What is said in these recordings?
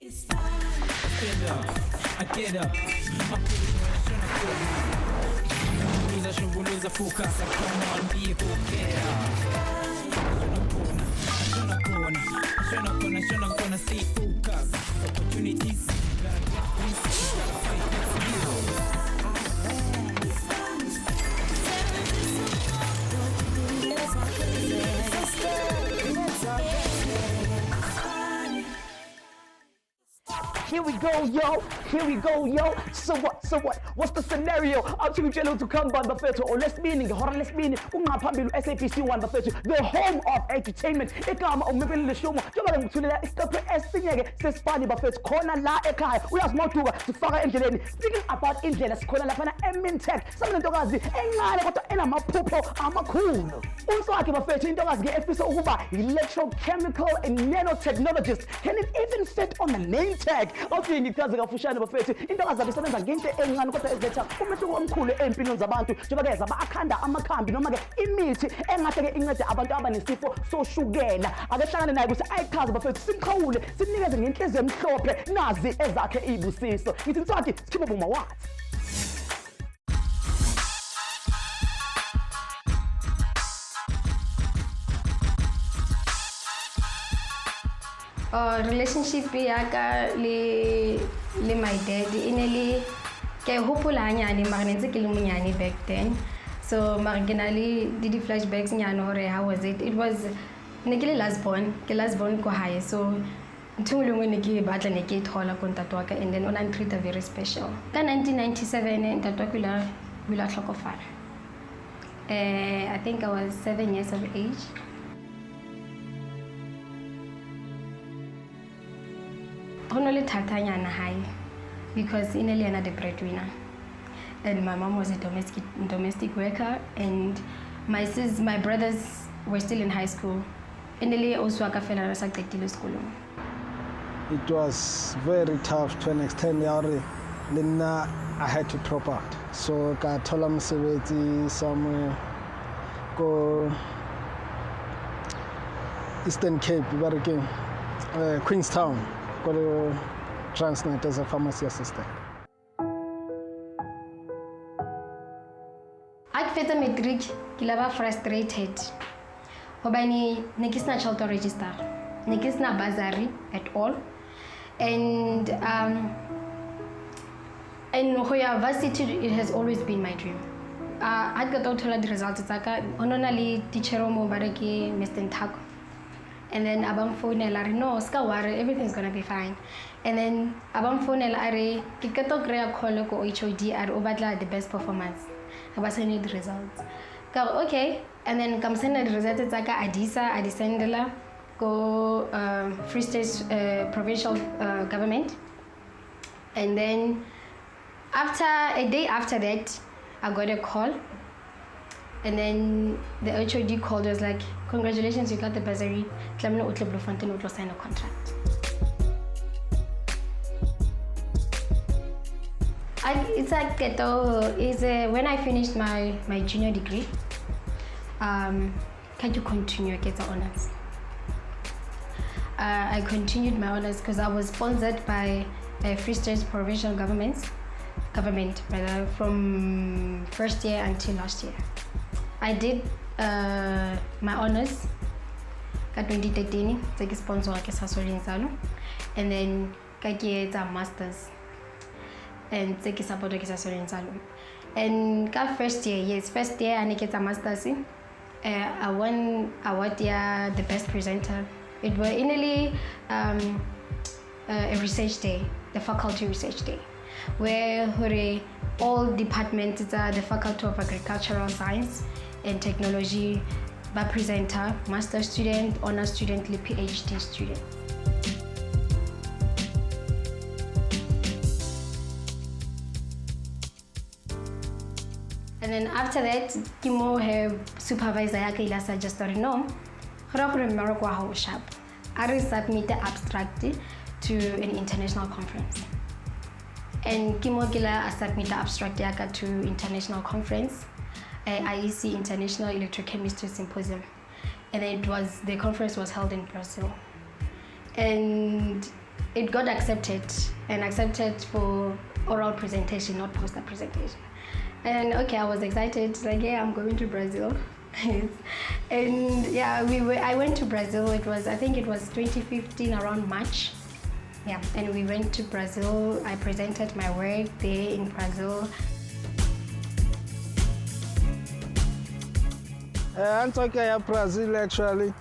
I get up. Lose a focus. Come on, people, get up. Gonna stay focused. Opportunities. Here we go, yo. Here we go, yo. So what? What's the scenario? Actually, channel to come by the first, or less meaning, SABC 1 the home of entertainment. Ekama umebele leshomo. Njengoba ngithulela isiqephu esinye ke seSpani bafethu khona la ekhaya. Uyazimoduka sifaka endleleni. Speaking about indlela sikhona lapha eMintek. Samle ntokazi encane kodwa enamaphupho amakhulu. Ntsoaki bafethu intokazi ke efisa ukuba electrochemical and nanotechnologist. Can it even fit on the name tag? Othi ngichaze kafushane bafethu intokazi abisebenza ngento encane kodwa ezetha umehluko omkhulu empilweni zabantu njengoba ke zaba akhanda amakhambi noma ke imithi engahle ke incede abantu abanesifo soshukela. Ake hlangane naye ukuthi ayichaze bafethu simkhawule sinikeze ngenhliziyo emhlophe nazi ezakhe ibusiso. Ngithi Ntsoaki sikhiphe boma wathi. Relationship yaka le my dad ineli ke hopola nyane mara ntse ke le monyane back then, so marginally did flashbacks nyane hore how was it ne ke le last born ko high, so ntungulungwe ne ke batla ne ke thola ko ntate wa ka, and then ona treat very special ka 1997 ntate wa ka wila hlokofala. I think I was 7 years of age. Only tatanyana high because in Eliana the breadwinner, and my mom was a domestic worker, and my brothers were still in high school. In Eli also akafela saketile school. It was very tough to an extent. Lina I had to drop out, so I told him somewhere go Eastern Cape, working Queenstown. Got a Transnet as a pharmacy assistant. Akifeta matric kilaba frustrated. Hobani nekisna child register, nekisna bursary at all, and Hoya varsity it has always been my dream. I got out the results. Ononali teacher mo bareki Mr. Ntsoaki. And then abang phone la no ska worry, everything's gonna be fine. And then abang phone la are ke keto greya call ko HOD are obatla the best performance. Abasa need results. Ka okay, and then kam send the results tsaka adisendela go Free State provincial government. And then a day after that I got a call. And then the HOD called us like, congratulations, you got the bursary. Sign a contract. It's like when I finished my junior degree, can you continue get the honors? I continued my honors because I was sponsored by Free State provincial government from first year until last year. I did my honors in 2013, take sponsor and then I get a masters and take support and first year I get a masters. I won award the best presenter. It was initially a research day, the faculty research day, where all departments, the Faculty of Agricultural Science and Technology, by presenter, master student, honor student, PhD student. And then after that, Kimo have supervisor yake ila suggested no. I submit the abstract to an international conference. And Kimo Gila submit the abstract yaka to international conference. IEC International Electrochemistry Symposium, and the conference was held in Brazil. And it got accepted for oral presentation, not poster presentation. And okay, I was excited, like, yeah, I'm going to Brazil. And yeah, I went to Brazil. I think it was 2015 around March. Yeah, and we went to Brazil. I presented my work there in Brazil. Ntsoaki, Brazil, actually.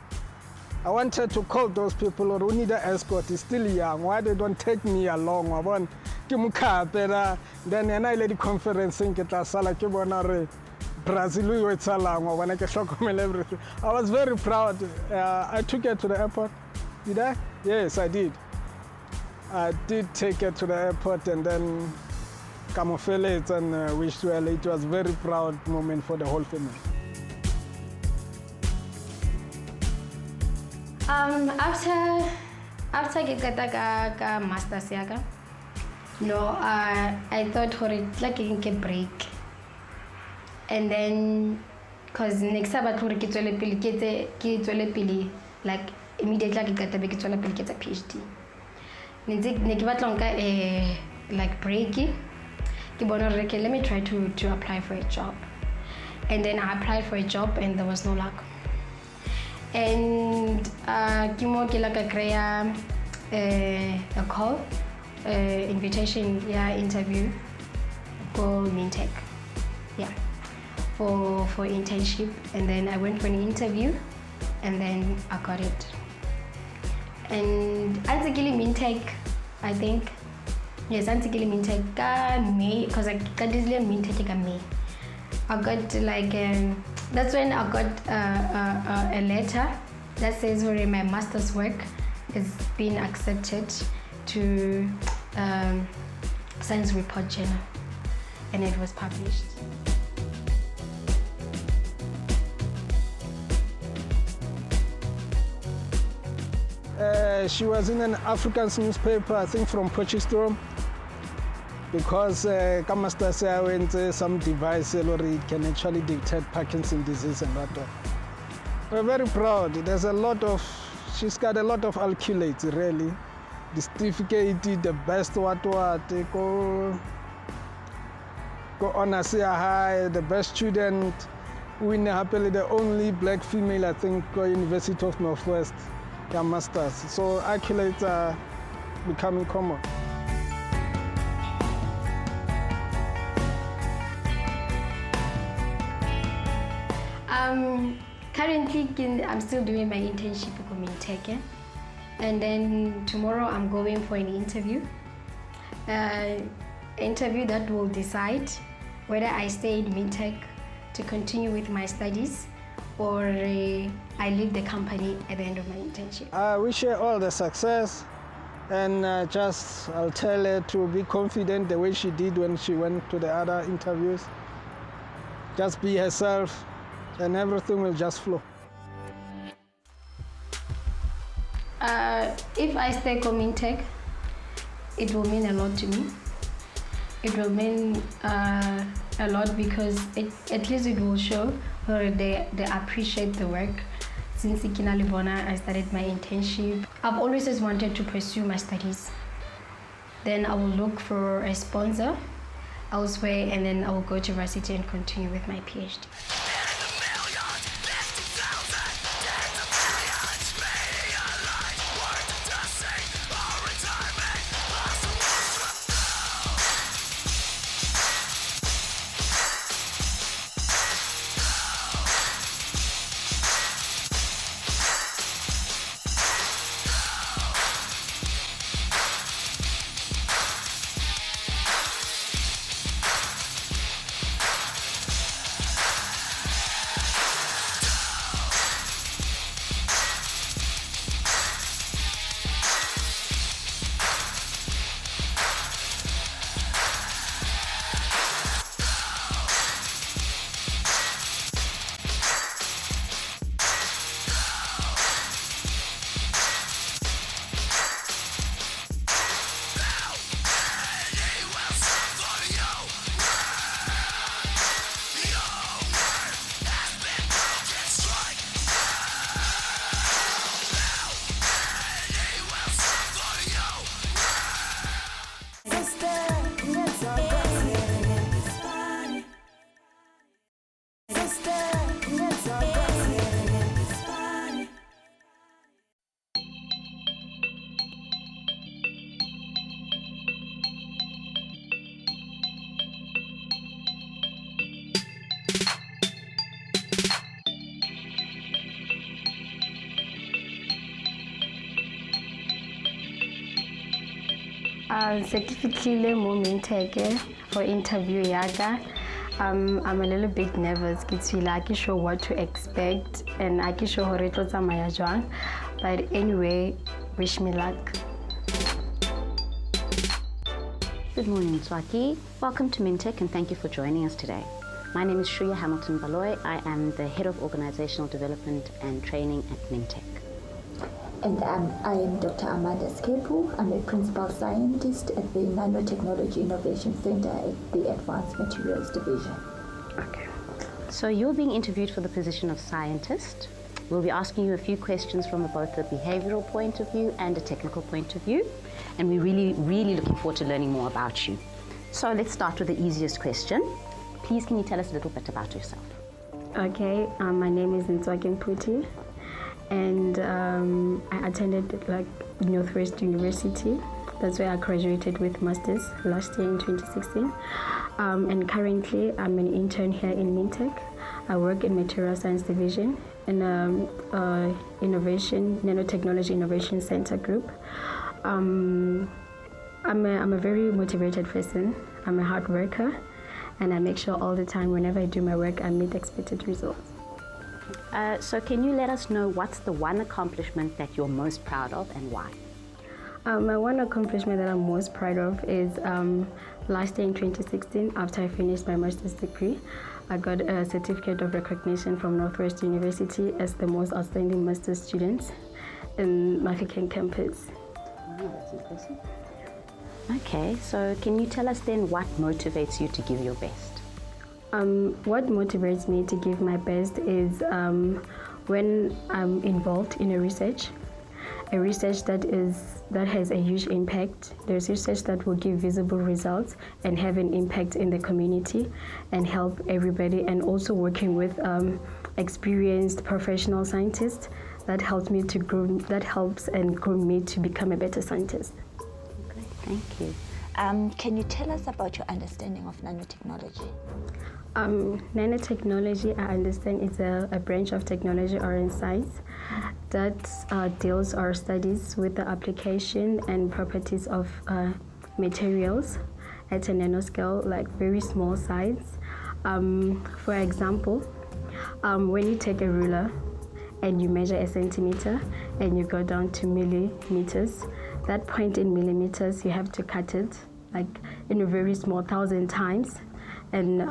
I wanted to call those people who need an escort. He's still young. Why they don't take me along? I want to then I led the conference in Brazil. We were everything. I was very proud. I took her to the airport. Did I? Yes, I did. I did take her to the airport and then camouflage and wished her. It was a very proud moment for the whole family. After I got a master's yaga, no, I thought for it like a break, and then cause next about for get like immediately I got a PhD. Like breaky, let me try to apply for a job, and then I applied for a job and there was no luck. And a call, invitation, interview for Mintek, for internship, and then I went for an interview, and then I got it. And Ntsoaki Mintek, I think, yes, Ntsoaki Mintek May, because I got this little Mintek May. I got like that's when I got a letter that says where my master's work is being accepted to Science Report Journal, and it was published. She was in an African newspaper, I think from Potchefstroom, because Kamastase went some device where it can actually detect Parkinson's disease and that. We're very proud. She's got a lot of accolades, really. The certificate, the best go honors high, the best student, winner happily, the only black female, I think, University of Northwest, masters. So accolades are becoming common. Currently, I'm still doing my internship at Mintek, and then tomorrow I'm going for an interview. Interview that will decide whether I stay in Mintek to continue with my studies or I leave the company at the end of my internship. I wish her all the success, and I'll tell her to be confident the way she did when she went to the other interviews. Just be herself, and everything will just flow. If I stay at Mintek, it will mean a lot to me. It will mean a lot because at least it will show they appreciate the work. Since I started my internship, I've always just wanted to pursue my studies. Then I will look for a sponsor elsewhere, and then I will go to university and continue with my PhD. Certificate mo Mintek for interview yaga. I'm a little bit nervous. It's like I sure what to expect and I can show her it. But anyway, wish me luck. Good morning, Ntsoaki. Welcome to Mintek and thank you for joining us today. My name is Shreya Hamilton Baloy. I am the Head of Organizational Development and Training at Mintek. And I am Dr. Amanda Skepu. I'm a Principal Scientist at the Nanotechnology Innovation Center at the Advanced Materials Division. Okay. So you're being interviewed for the position of scientist. We'll be asking you a few questions from both a behavioral point of view and a technical point of view. And we're really looking forward to learning more about you. So let's start with the easiest question. Please, can you tell us a little bit about yourself? Okay, my name is Ntsoaki and I attended Northwest University. That's where I graduated with Masters last year in 2016. And currently I'm an intern here in Mintek. I work in Material Science Division in Nanotechnology Innovation Center group. I'm a very motivated person. I'm a hard worker. And I make sure all the time whenever I do my work, I meet expected results. So can you let us know what's the one accomplishment that you're most proud of and why? My one accomplishment that I'm most proud of is last year in 2016, after I finished my master's degree, I got a certificate of recognition from Northwest University as the most outstanding master's student in Mafikeng campus. Wow, that's impressive. Okay, so can you tell us then what motivates you to give your best? What motivates me to give my best is when I'm involved in a research that has a huge impact. There's research that will give visible results and have an impact in the community and help everybody, and also working with experienced professional scientists that helps and groom me to become a better scientist. Thank you. Can you tell us about your understanding of nanotechnology? Nanotechnology, I understand, is a branch of technology or in science that deals or studies with the application and properties of materials at a nanoscale, like very small size. For example, when you take a ruler and you measure a centimeter and you go down to millimeters, that point in millimeters, you have to cut it like in a very small 1,000 times. And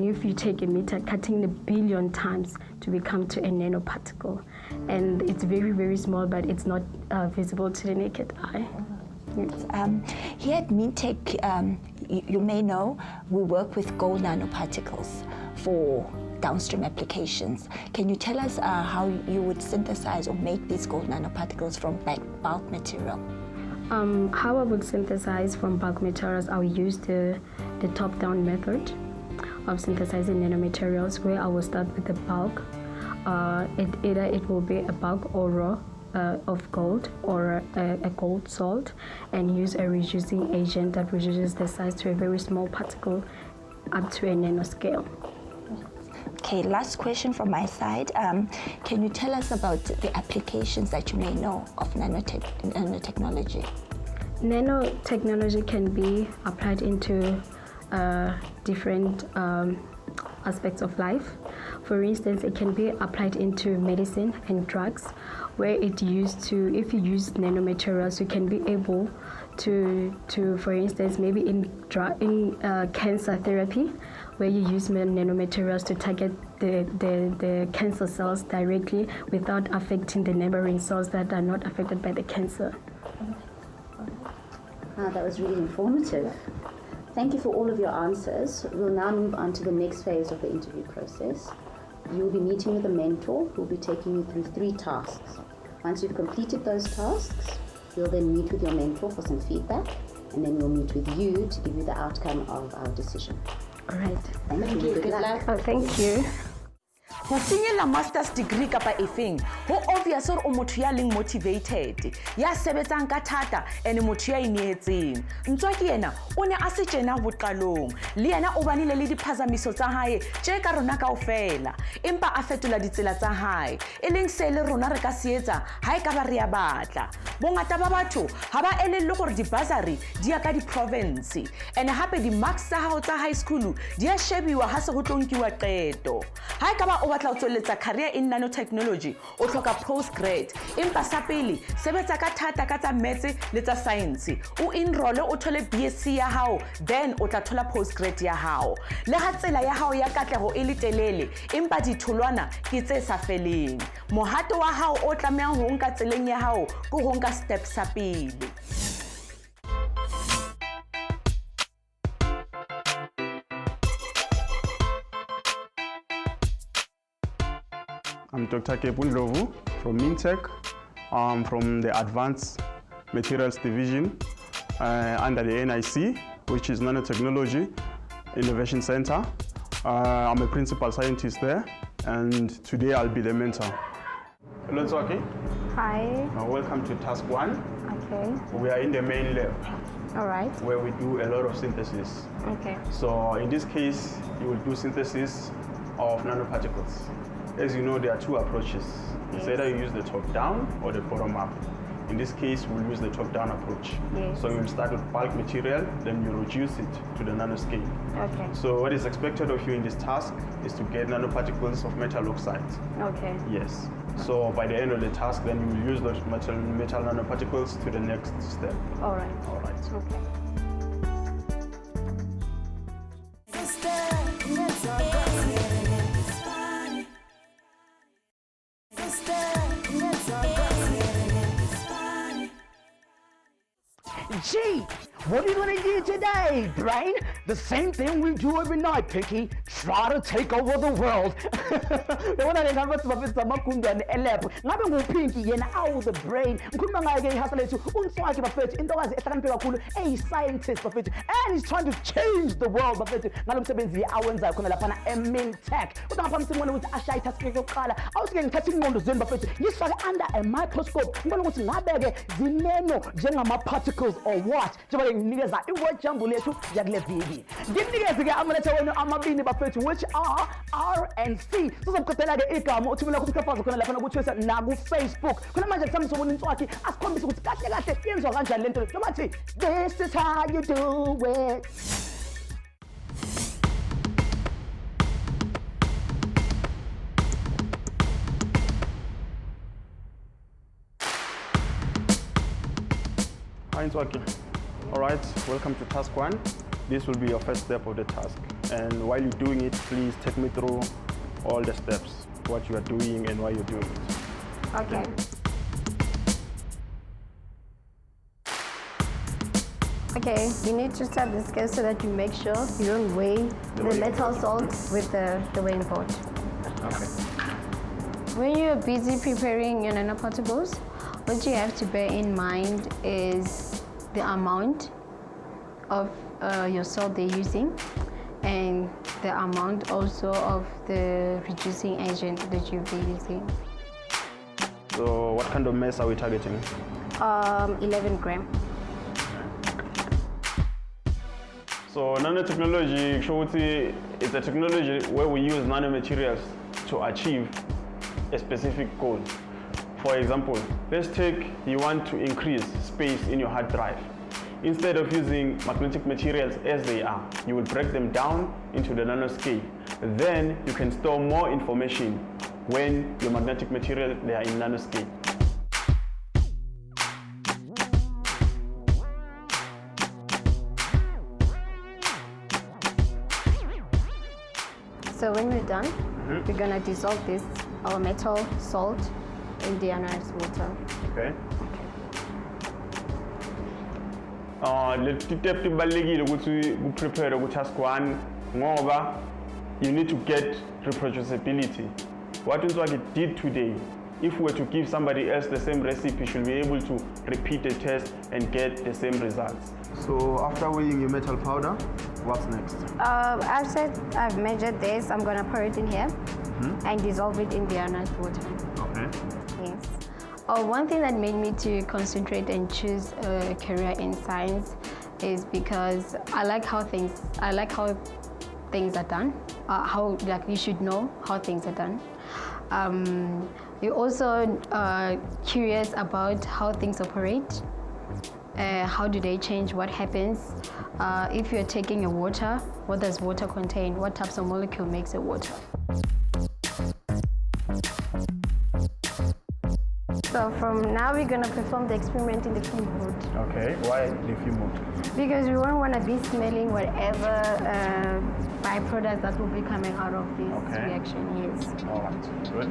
if you take a meter, cutting 1 billion times to become to a nanoparticle. And it's very, very small, but it's not visible to the naked eye. Yes. Here at Mintek, you may know, we work with gold nanoparticles for downstream applications. Can you tell us how you would synthesize or make these gold nanoparticles from bulk material? How I would synthesize from bulk materials, I'll use the top-down method of synthesizing nanomaterials, where I will start with the bulk. Either it will be a bulk or raw of gold or a gold salt, and use a reducing agent that reduces the size to a very small particle up to a nanoscale. Okay, last question from my side. Can you tell us about the applications that you may know of nanotechnology? Nanotechnology can be applied into different aspects of life. For instance, it can be applied into medicine and drugs, where if you use nanomaterials, you can be able to for instance, maybe in cancer therapy, where you use nanomaterials to target the cancer cells directly without affecting the neighboring cells that are not affected by the cancer. That was really informative. Thank you for all of your answers. We'll now move on to the next phase of the interview process. You'll be meeting with a mentor who will be taking you through 3 tasks. Once you've completed those tasks, you'll then meet with your mentor for some feedback, and then we'll meet with you to give you the outcome of our decision. All right. Thank you. Good luck. Oh, thank you. Ho finyella master's degree kapa efeng, ho obvious hore o motho ya leng motivated, ya sebetsang ka thata and motho ya ineetseng. Ntsoaki yena o ne a se tjena boqalong, le yena o banile le diphazamiso tsa hae tje ka rona kaofela, empa a fetola ditsela tsa hae, e leng se le rona re ka se etsa ha e ka ba re ya batla. Bongata ba batho ha ba elelle gore di-bursary di ya ka di-province, and hape di-marks tsa hao tsa high school di a shebiwa ha se ho tlonkiwa qeto. Ha e ka ba o batla ho tsweletsa career in nanotechnology, o hloka postgrad, empa sa pele sebetsa ka thata ka tsa maths le tsa science, o enroll o thole BSc ya hao, then o tla thola postgrad ya hao. Le ha tsela ya hao ya katlego e le telele, empa ditholwana ke tse sa feleng. Mohato wa hao o tlamehang ho nka tseleng ya hao ke ho nka step sa pele. I'm Dr. Kebundlovu from Mintek. I'm from the Advanced Materials Division under the NIC, which is Nanotechnology Innovation Center. I'm a principal scientist there, and today I'll be the mentor. Hello, Ntsoaki. Hi. Welcome to task 1. Okay. We are in the main lab, All right. where we do a lot of synthesis. Okay. So in this case, you will do synthesis of nanoparticles. As you know, there are two approaches. It's either you use the top-down or the bottom-up. In this case, we'll use the top-down approach. Yes. So you'll start with bulk material, then you reduce it to the nanoscale. Okay. So what is expected of you in this task is to get nanoparticles of metal oxides. Okay. Yes. So by the end of the task, then you will use those metal nanoparticles to the next step. All right. All right. Okay. Gee, what are you gonna do today, brain? The same thing we do every night, Pinky. Try to take over the world. Yabona le ngaba sibafisa amakundwane elapho. Ngabe nguPinky yena awu the brain. Ngikhuluma ngaye ke ihasa lethu uNtsoaki bafethu intokazi ehlakaniphe kakhulu scientist bafethu, and he's trying to change the world bafethu ngalo msebenzi awenzayo khona lapha Mintek. Kodwa ngaphambi simone ukuthi ashaya itask yokuqala awusike ngithatha ingqondo zenu bafethu ngisifake under a microscope ngibona ukuthi ngabe ke zineno njengama particles or what. Njengoba nginikeza iword jumble lethu yakule viki. Ngikunikeze ke amaletha wenu amabini bafethu, which are R and C. Sizokuqedela ke igama uthumela kumkhafazo khona lapha nokuTwitter na ku-Facebook. Khona manje kusami sobona Ntsoaki asikhombisa ukuthi kahle kahle yenziwa kanjani lento. Noma thi this is how you do it. Hi, Ntsoaki. All right, welcome to task 1. This will be your first step of the task. And while you're doing it, please take me through all the steps, what you are doing and why you're doing it. Okay. Okay, you need to start the scale so that you make sure you don't weigh the metal salt with the weighing pot. Okay. When you're busy preparing your nanoparticles, what you have to bear in mind is the amount of your salt they're using and the amount also of the reducing agent that you'll be using. So what kind of mass are we targeting? 11 gram. So nanotechnology, it's a technology where we use nanomaterials to achieve a specific goal. For example, let's take you want to increase space in your hard drive. Instead of using magnetic materials as they are, you will break them down into the nanoscale. Then you can store more information when your magnetic materials they are in nanoscale. So when we're done, we're gonna dissolve our metal salt in the ionized water. Okay. Step tibalulekile ukuthi prepare ku task 1 ngoba you need to get reproducibility. What Ntsoaki did today, if we were to give somebody else the same recipe, she'll be able to repeat the test and get the same results. So after weighing your metal powder, What's next? After I've measured this, I'm gonna pour it in here and dissolve it in the ionized water. Okay. Yes. One thing that made me to concentrate and choose a career in science is because I like how things are done. How like you should know how things are done. You're also curious about how things operate. How do they change? What happens? If you're taking a water, what does water contain? What types of molecule makes it water? So from now we're going to perform the experiment in the fume hood. Okay, why the fume hood? Because we won't want to be smelling whatever byproducts that will be coming out of this reaction. Yes. All right, good.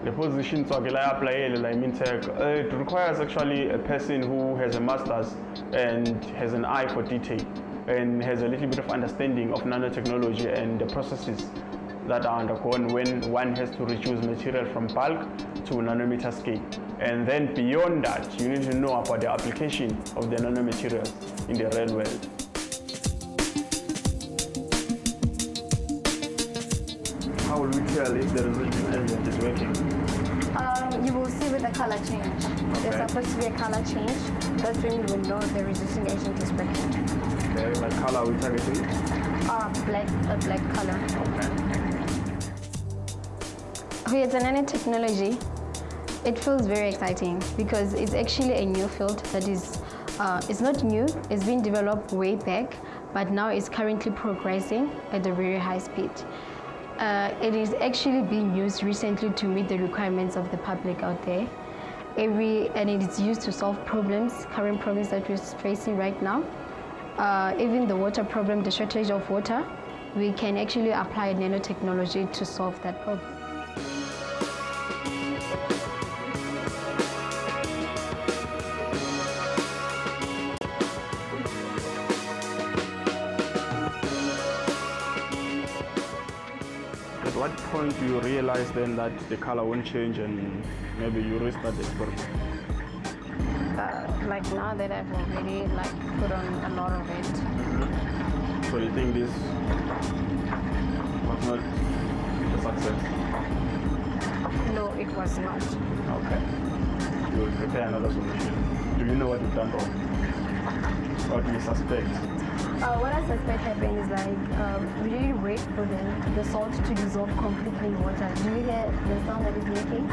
The position Ntsoaki I apply like Mintek, it requires actually a person who has a master's and has an eye for detail and has a little bit of understanding of nanotechnology and the processes that are undergone when one has to reduce material from bulk to nanometer scale. And then beyond that, you need to know about the application of the nanomaterials in the real world. How will we tell if the resolution agent is working? You will see with the color change. There's supposed to be a color change. That's when you will know the resisting agent is working. Okay, what color are we targeting? A black color. Okay. It's a nanotechnology. It feels very exciting because it's actually a new field that is, it's not new, it's been developed way back, but now it's currently progressing at a very high speed. It is actually being used recently to meet the requirements of the public out there. And it is used to solve problems, current problems that we're facing right now. Even the water problem, the shortage of water, we can actually apply nanotechnology to solve that problem. At what point do you realize then that the color won't change and maybe you restart the experiment? Like now that I've already put on a lot of it. So you think this was not a success? No, it was not. Okay. You will prepare another solution. Do you know what you've done wrong? What do you suspect? What I suspect happened is we didn't wait for the salt to dissolve completely in water. Do you hear the sound that is making?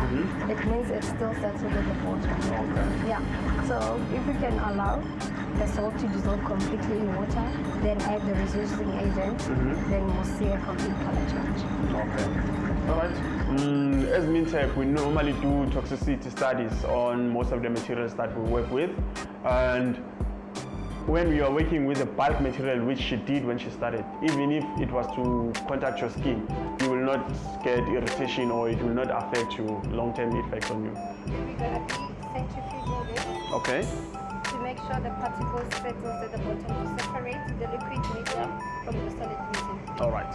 It means it's still settled in the water. Okay. Yeah. So if we can allow the salt to dissolve completely in water, then add the reducing agent, then we'll see a complete color change. Okay. All right. As Mintek, we normally do toxicity studies on most of the materials that we work with, and when we are working with the bulk material, which she did when she started, even if it was to contact your skin, you will not get irritation or it will not affect you, long-term effects on you. We're going to be centrifuging this. Okay. To make sure the particles settle at the bottom to separate the liquid medium from the solid medium. All right.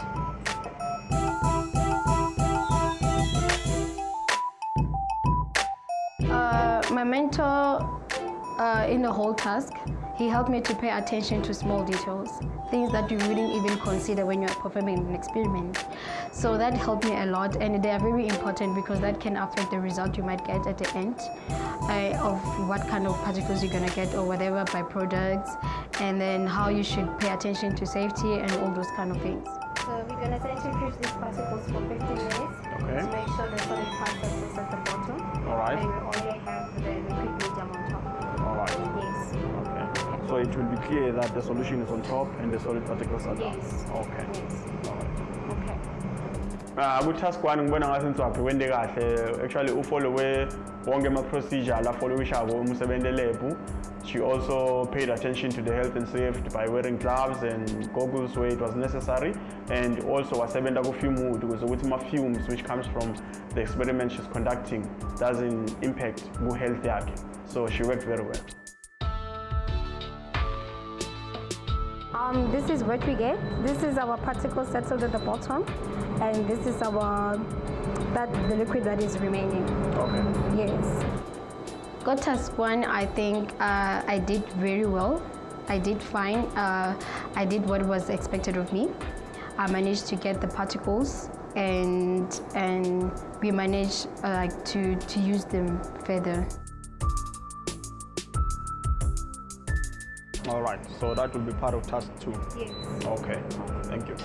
My mentor in the whole task, he helped me to pay attention to small details, things that you wouldn't even consider when you're performing an experiment. So that helped me a lot, and they are very important because that can affect the result you might get at the end of what kind of particles you're going to get or whatever byproducts, and then how you should pay attention to safety and all those kind of things. So we're going to centrifuge these particles for 15 minutes to make sure the solid particles at the bottom. All right. And we only have the liquid medium on top. All right. Yes. Okay. So it will be clear that the solution is on top and the solid particles are down. Yes. Okay. Yes. All right. Okay. Ku-task 1 ngibona ngathi Ntsoaki wente kahle, actually ufollowe wonke ama-procedure la followishako uma usebenza elab. She also paid attention to the health and safety by wearing gloves and goggles where it was necessary, and also wasebenza ku-fume hood ukuze ukuthi ama-fumes which comes from the experiment she's conducting doesn't impact ku-health yakhe. So she worked very well. This is what we get. This is our particle settled at the bottom, and this is the liquid that is remaining. Okay. Yes. Got task 1, I think I did very well. I did fine. I did what was expected of me. I managed to get the particles, and we managed to use them further. All right, so that will be part of task 2. Yes. Okay, thank you.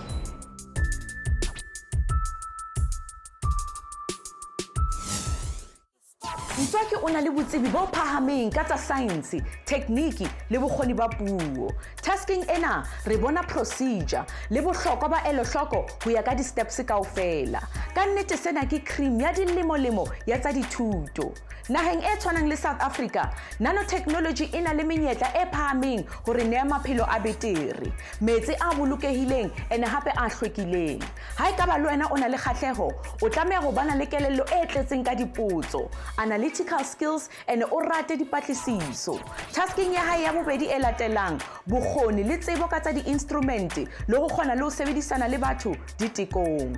Ntsoaki o na le botsebi bo phahameng ka tsa science, technique le bokgoni ba puo. Tasking ena re bona procedure le bohlokwa ba elohloko ho ya ka di-steps kaofela. Ka nnete sena ke cream ya dilemo-lemo ya tsa dithuto. Naheng e tshwanang le South Africa, nanotechnology e na le menyetla e phahameng hore neya maphelo a betere, metsi a bolokehileng ene hape a hlwekileng. Ha e ka ba le wena o na le kgahleho, o tlameha ho bana le kelello e tletseng ka dipotso, analytical skills ene o rate dipatlisiso. Tasking ya hae ya bobedi e latelang, bokgoni le tsebo ka tsa di-instrument le ho kgona le ho sebedisana le batho ditekong.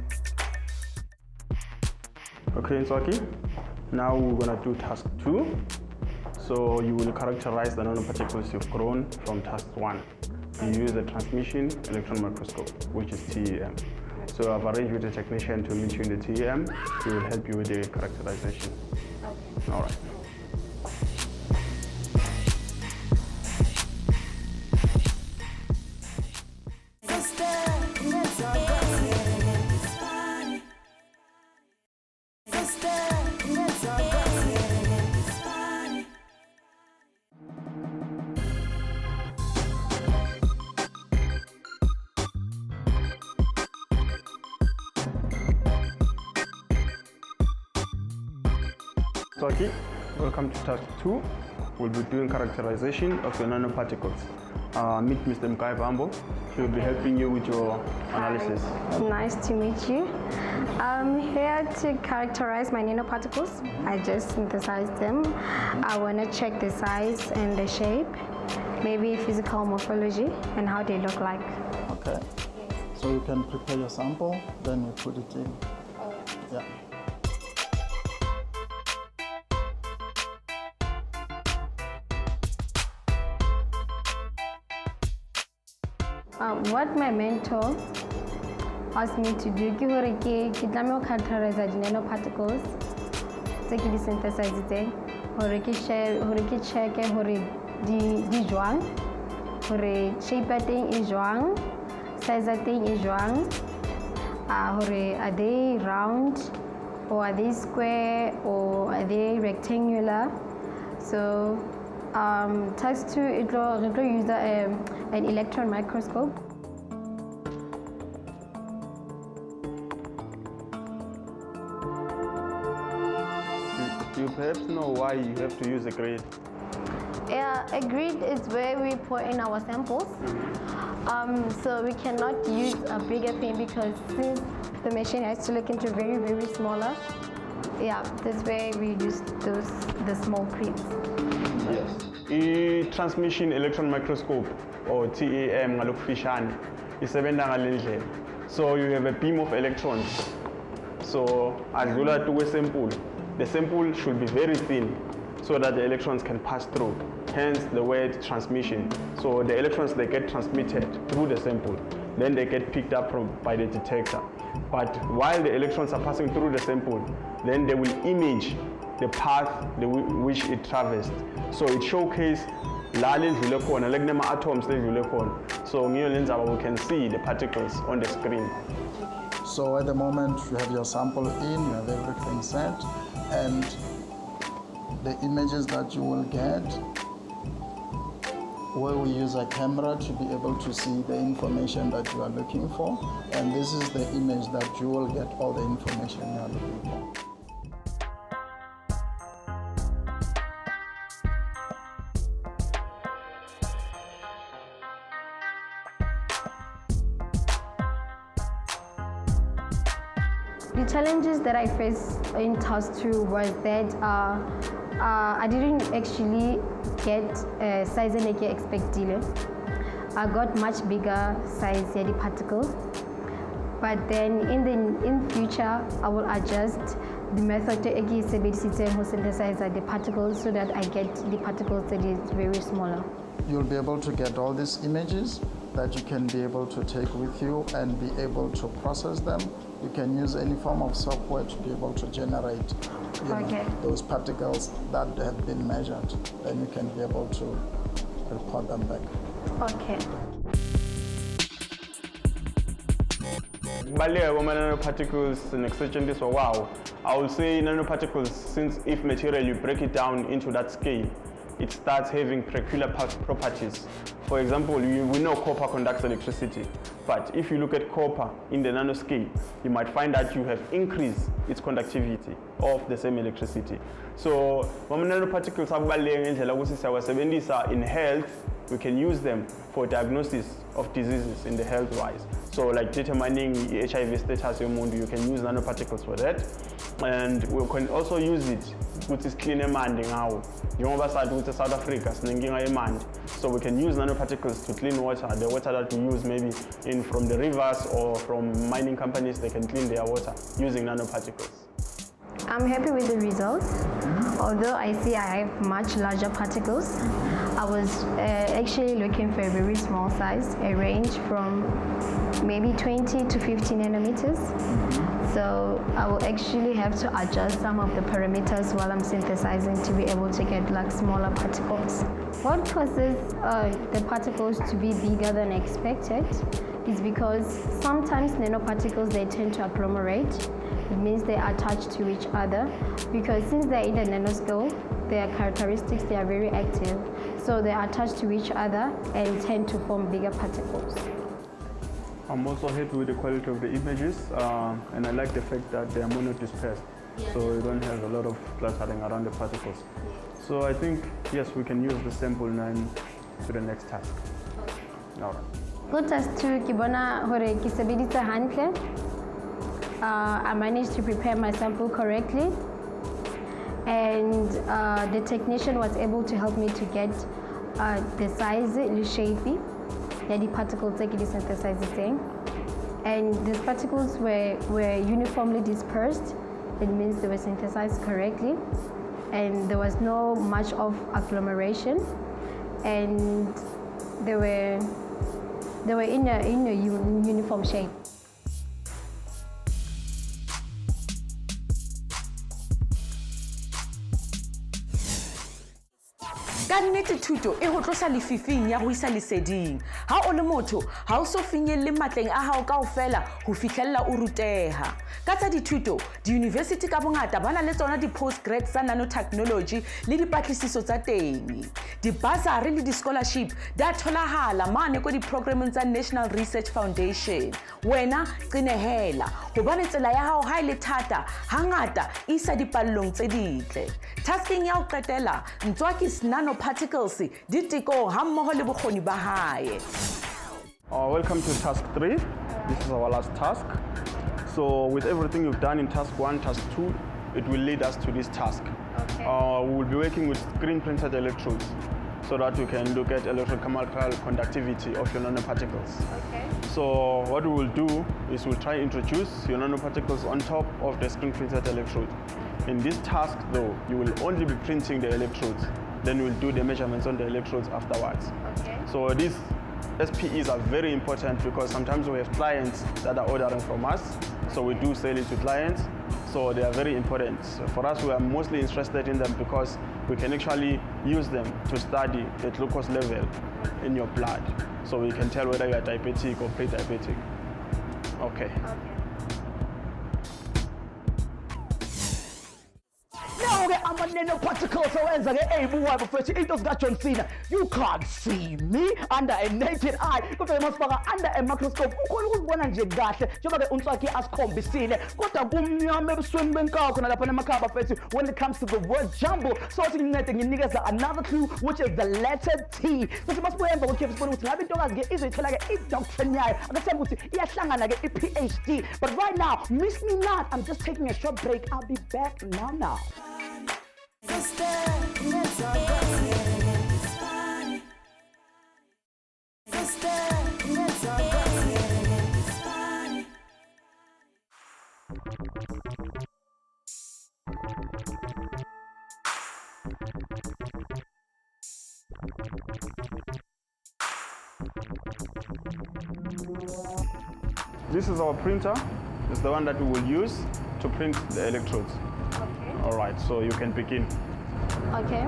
Okay, Ntsoaki, now we're going to do task 2. So you will characterize the nanoparticles you've grown from task 1. You use the transmission electron microscope, which is TEM. So I've arranged with a technician to meet you in the TEM. He will help you with the characterization. Okay. All right. Ntsoaki, welcome to task 2. We'll be doing characterization of your nanoparticles. Meet Mr. Mkai. He will be helping you with your analysis. Nice to meet you. I'm here to characterize my nanoparticles. I just synthesized them. I want to check the size and the shape, maybe physical morphology and how they look like. Okay. So you can prepare your sample, then you put it in. Yeah. What my mentor asked me to do, ke hore ke tlameha ho characterize the nanoparticles tse ke di synthesizitseng, hore ke check hore di jwang, hore shape ya teng e jwang, size ya teng e jwang, hore are they round or are they square or are they rectangular. So task 2, it will use an electron microscope. Do you perhaps know why you have to use a grid? Yeah, a grid is where we put in our samples. So we cannot use a bigger thing because since the machine has to look into very, very smaller, yeah, that's where we use the small grids. Yes. I-transmission electron microscope, or TEM, so you have a beam of electrons. So as you look to a sample, the sample should be very thin so that the electrons can pass through. Hence the word transmission. So the electrons, they get transmitted through the sample. Then they get picked up by the detector. But while the electrons are passing through the sample, then they will image the path which it traversed. So it showcases atoms. So we can see the particles on the screen. So at the moment you have your sample in, you have everything set, and the images that you will get, where we use a camera to be able to see the information that you are looking for, and this is the image that you will get all the information you are looking for. The challenges that I faced in task 2 was that I didn't actually get size and I expected. I got much bigger size of the particles, but then in future I will adjust the method to synthesize the particles so that I get the particles that is very smaller. you'll be able to get all these images that you can be able to take with you and be able to process them. You can use any form of software to be able to generate those particles that have been measured. Then you can be able to report them back. Okay. Nanoparticles and extension this, wow. I would say nanoparticles, since if material you break it down into that scale, it starts having peculiar properties. For example, we know copper conducts electricity, but if you look at copper in the nanoscale, you might find that you have increased its conductivity of the same electricity. So, nanoparticles in health, we can use them for diagnosis of diseases in the health-wise. So, like determining HIV status, you can use nanoparticles for that. And we can also use it which is clean emanti ngawo. Njengoba sathi ukuthi South Africa sinenkinga yemanti, so we can use nanoparticles to clean water, the water that we use maybe from the rivers or from mining companies. They can clean their water using nanoparticles. I'm happy with the results. Although I see I have much larger particles, I was actually looking for a very small size, a range from maybe 20 to 50 nanometers. So I will actually have to adjust some of the parameters while I'm synthesizing to be able to get like smaller particles. What causes the particles to be bigger than expected is because sometimes nanoparticles, they tend to agglomerate. It means they are attached to each other, because since they're in the nanoscale, their characteristics, they are very active. So they are attached to each other and tend to form bigger particles. I'm also happy with the quality of the images, and I like the fact that they are monodispersed, so you don't have a lot of clustering around the particles. So I think, yes, we can use the sample now to the next task. All right. Go task 2, kibona hore ki sebedisa hantle. I managed to prepare my sample correctly, and the technician was able to help me to get the size, the shape, the particles that it synthesizing. And these particles were uniformly dispersed. It means they were synthesized correctly, and there was no much of agglomeration, and they were in a uniform shape. Ka nnete thuto e ho tlosa lefifing ya ho isa leseding. Ha o le motho ha o so finyelle matleng a hao kaofela ho fihlella o ruteha. Ka tsa dithuto, di-university ka bongata ba na le tsona di-postgrads tsa nanotechnology le dipatlisiso tsa teng. Di-bursary le di-scholarship di a tholahala mane ko di-programmeng tsa National Research Foundation. Wena qinehela hobane tsela ya hao ha e le thata hangata isa dipallong tse ditle. Tasking ya ho qetela, Ntsoaki's nanoparticles di tekong hammoho le bokgoni ba hae. Welcome to task 3. This is our last task. So with everything you've done in task 1, task 2, it will lead us to this task. Okay. We will be working with screen printed electrodes so that we can look at electrochemical conductivity of your nanoparticles. Okay. So what we will do is we'll try to introduce your nanoparticles on top of the screen printed electrode. In this task though, you will only be printing the electrodes. Then we'll do the measurements on the electrodes afterwards. Okay. So these SPEs are very important because sometimes we have clients that are ordering from us. So we do sell it to clients. So they are very important. So for us, we are mostly interested in them because we can actually use them to study the glucose level in your blood. So we can tell whether you are diabetic or pre-diabetic. Okay. I'm a nanoparticle, so as I John Cena. You can't see me under a naked eye. Under a microscope. When it comes to the word jumbo, so another clue, which is the letter T. So you must remember what PhD. But right now, miss me not. I'm just taking a short break. I'll be back now. This is our printer. It's the one that we will use to print the electrodes. Okay. All right, so you can begin. Okay.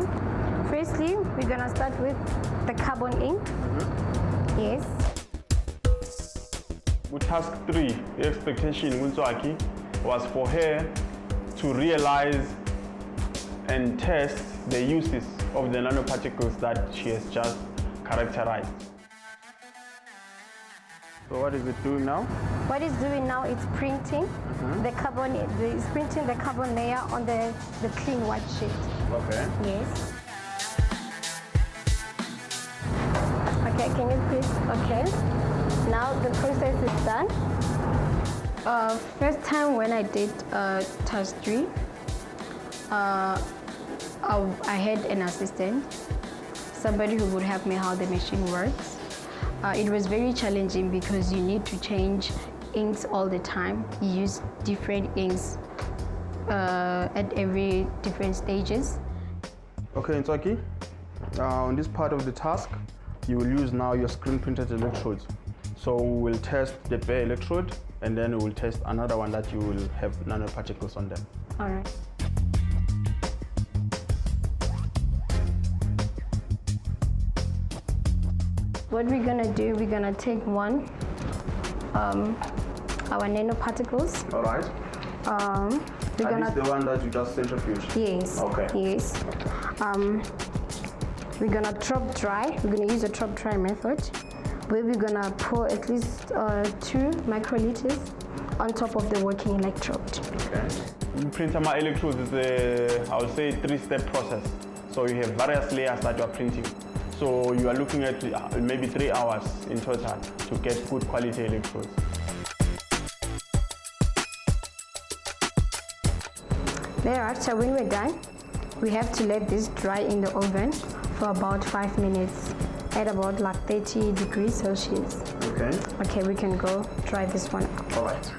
Firstly, we're gonna start with the carbon ink. Yes. With task 3, the expectation in Ntsoaki was for her to realize and test the uses of the nanoparticles that she has just characterized. So what is it doing now? What it's doing now is printing the carbon. It's printing the carbon layer on the clean white sheet. Okay. Yes. Okay, can you please? Okay. Now the process is done. First time when I did task 3, I had an assistant, somebody who would help me how the machine works. It was very challenging because you need to change inks all the time. You use different inks at every different stages. Okay, Ntsoaki, on this part of the task, you will use now your screen printed electrodes. So we will test the bare electrode and then we will test another one that you will have nanoparticles on them. All right. What we're gonna do, we're gonna take one, our nanoparticles. All right. We're gonna. Is the one that you just centrifuged? Yes. Okay. Yes. We're gonna drop dry. We're gonna use a drop dry method, where we're gonna pour at least 2 microliters on top of the working electrode. Okay. Printer my electrodes is a, I would say, 3-step process. So you have various layers that you are printing. So you are looking at maybe 3 hours in total to get good quality electrodes. Thereafter, when we're done, we have to let this dry in the oven for about 5 minutes at about like 30 degrees Celsius. Okay. Okay, we can go dry this one up. All right.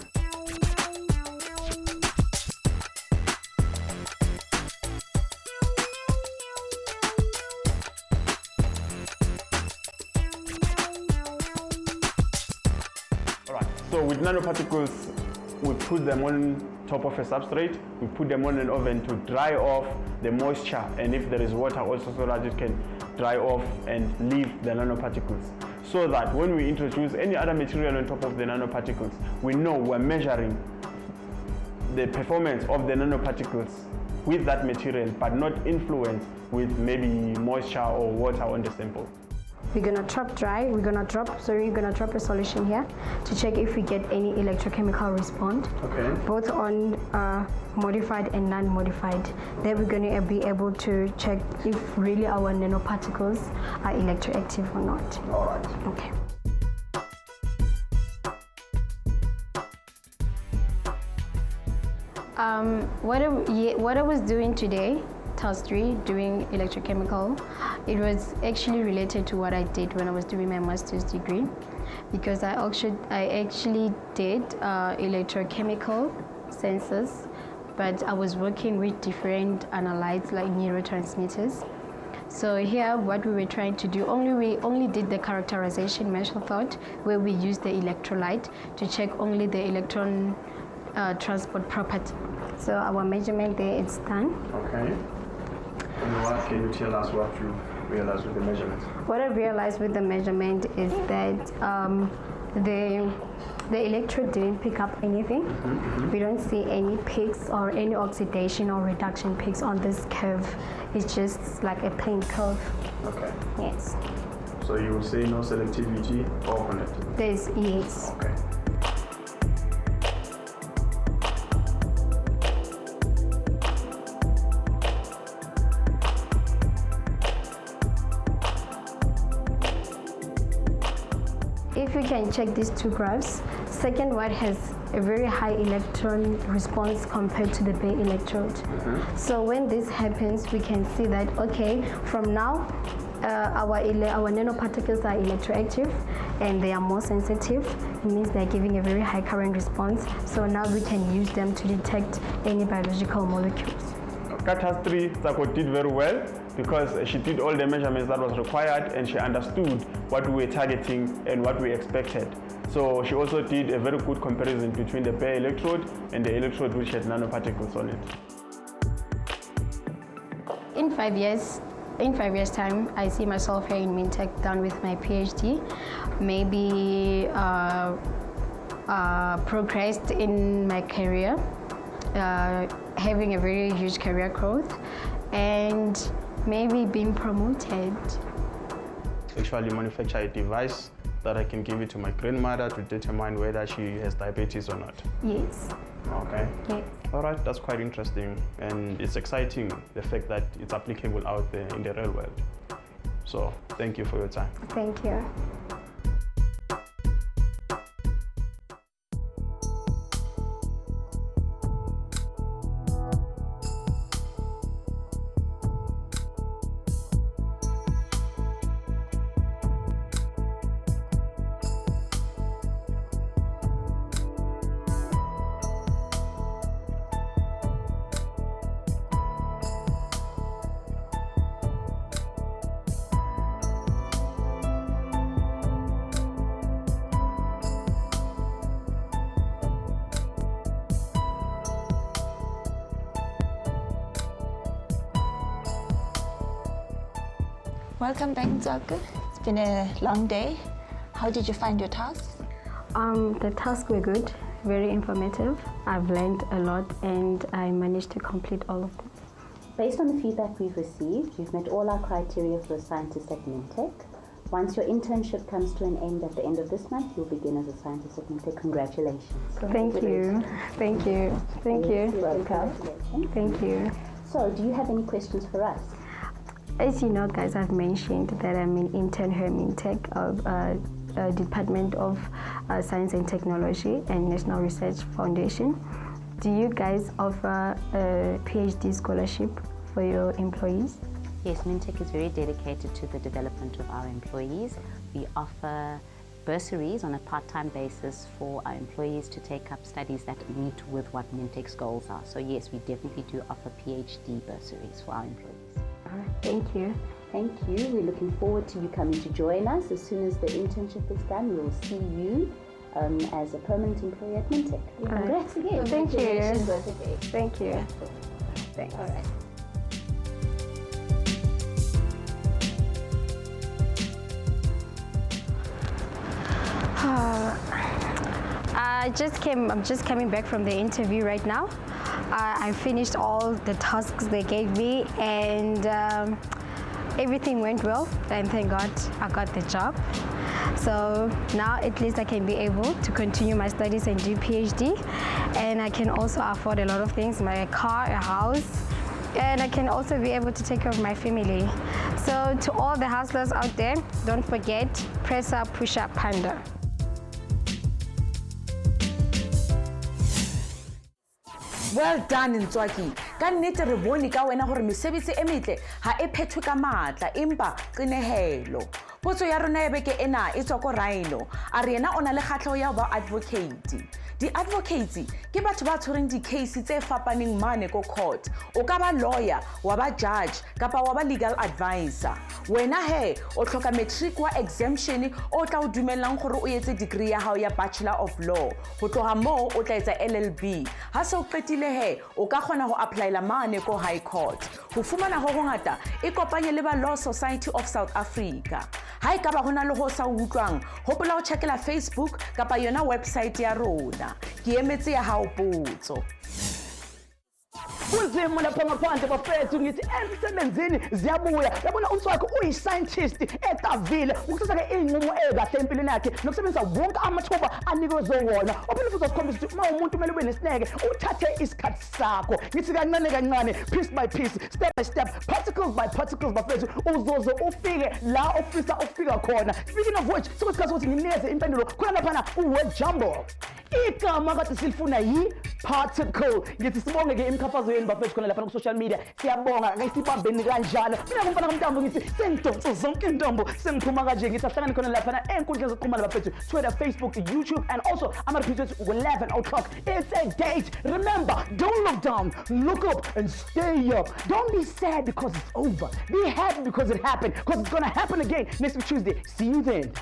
So with nanoparticles, we put them on top of a substrate, we put them on an oven to dry off the moisture, and if there is water also, so that it can dry off and leave the nanoparticles. So that when we introduce any other material on top of the nanoparticles, we know we're measuring the performance of the nanoparticles with that material, but not influenced with maybe moisture or water on the sample. We're gonna drop dry, we're gonna drop a solution here to check if we get any electrochemical response. Okay. Both on modified and non-modified. Then we're gonna be able to check if really our nanoparticles are electroactive or not. All right. Okay. What I was doing today, task 3, doing electrochemical, it was actually related to what I did when I was doing my master's degree, because I actually did electrochemical sensors, but I was working with different analytes like neurotransmitters. So here, what we were trying to do, we only did the characterization method, where we used the electrolyte to check only the electron transport property. So our measurement there is done. Okay. And what can you tell us what you realized with the measurement? What I realized with the measurement is that the electrode didn't pick up anything. We don't see any peaks or any oxidation or reduction peaks on this curve. It's just like a plain curve. Okay. Yes. So you will say no selectivity or conductivity? There's, yes. Okay. If we can check these 2 graphs, second one has a very high electron response compared to the bare electrode. So when this happens, we can see that, okay, from now, our nanoparticles are electroactive and they are more sensitive. It means they're giving a very high current response. So now we can use them to detect any biological molecules. Task 3, Ntsoaki did very well, because she did all the measurements that was required and she understood what we were targeting and what we expected. So she also did a very good comparison between the bare electrode and the electrode which had nanoparticles on it. In 5 years' time, I see myself here in Mintek done with my PhD, maybe progressed in my career, having a very huge career growth, and maybe being promoted. Actually manufacture a device that I can give it to my grandmother to determine whether she has diabetes or not. Yes. Okay. Yes. All right, that's quite interesting, and it's exciting the fact that it's applicable out there in the real world. So thank you for your time. Thank you. Welcome back, Ntsoaki. It's been a long day. How did you find your tasks? The tasks were good, very informative. I've learned a lot and I managed to complete all of them. Based on the feedback we've received, you've met all our criteria for a scientist at Mintek. Once your internship comes to an end at the end of this month, you'll begin as a scientist at Mintek. Congratulations. Thank you. Thank you. Thank you. Welcome. Thank you. So, do you have any questions for us? As you know, guys, I've mentioned that I'm an intern here at Mintek of Department of Science and Technology and National Research Foundation. Do you guys offer a PhD scholarship for your employees? Yes, Mintek is very dedicated to the development of our employees. We offer bursaries on a part-time basis for our employees to take up studies that meet with what Mintek's goals are. So yes, we definitely do offer PhD bursaries for our employees. All right, thank you. Thank you. We're looking forward to you coming to join us. As soon as the internship is done, we will see you as a permanent employee at Mintek. Congrats again. Thank you. Congratulations. Thank you. Thanks. All right. I'm just coming back from the interview right now. I finished all the tasks they gave me and everything went well, and thank God I got the job. So now at least I can be able to continue my studies and do PhD, and I can also afford a lot of things, my car, a house, and I can also be able to take care of my family. So to all the hustlers out there, don't forget, press up, push up, panda. Well done, Ntsoaki. Ka nnete re bone ka wena gore mesebetsi e metle ha e phethwe ka matla empa qinehelo. Potso ya rona e beke ena e tswa ko Rhino. A re yena o na le kgatlhego ya ba advocate. Di-advocates ke batho ba tshwereng di-case tse fapaneng mane ko court. O ka ba lawyer, wa ba judge, kapa wa ba legal advisor. Wena he, o tlhoka matric wa exemption o tla o dumellang gore o etse degree ya hao ya Bachelor of Law. Go tloga moo o tla etsa LLB. Ha se o qetile he, o ka kgona go applyela mane ko High Court. Go fumana go ngata e kopanye le ba Law Society of South Africa. Ha e ka ba hona le go sa utlwang, hopola o checkela Facebook kapa yona website ya rona. Ke emetse ya hao potso. Kunzima lapha ngaphandle bafethu ngithi emsebenzini ziyabuya. Yabona uNtswaki uyi-scientist etavile ukuthatha ke inqumo ekahle empilweni yakhe nokusebenzisa wonke amathuba anikezwe wona. Ophinde futhi uzokhombisa ukuthi uma umuntu kumele ube nesineke uthathe isikhathi sakho. Ngithi kancane kancane, piece by piece, step by step, particles by particles bafethu uzoze ufike la ofisa ufika khona. Speaking of which, sokusikhathi ukuthi nginikeze impendulo khona lapha uword jumble. Igama kade silifuna yi Particle. Ngithi sibonge-ke imikhafazo yenu bafethu khona lapha ku-social media. Siyabonga ngayisibambeni kanjalo. Mina kumfana kamntambo ngithi sengidonsa zonke intombo sengiphuma kanje ngithi ahlangane khona lapha ey'nkundleni zokuxhumana bafethu Twitter, Facebook, YouTube and also ama-repeat 11 o'clock. It's a date. Remember, don't look down, look up and stay up. Don't be sad because it's over. Be happy because it happened, because it's gonna happen again next week Tuesday. See you then.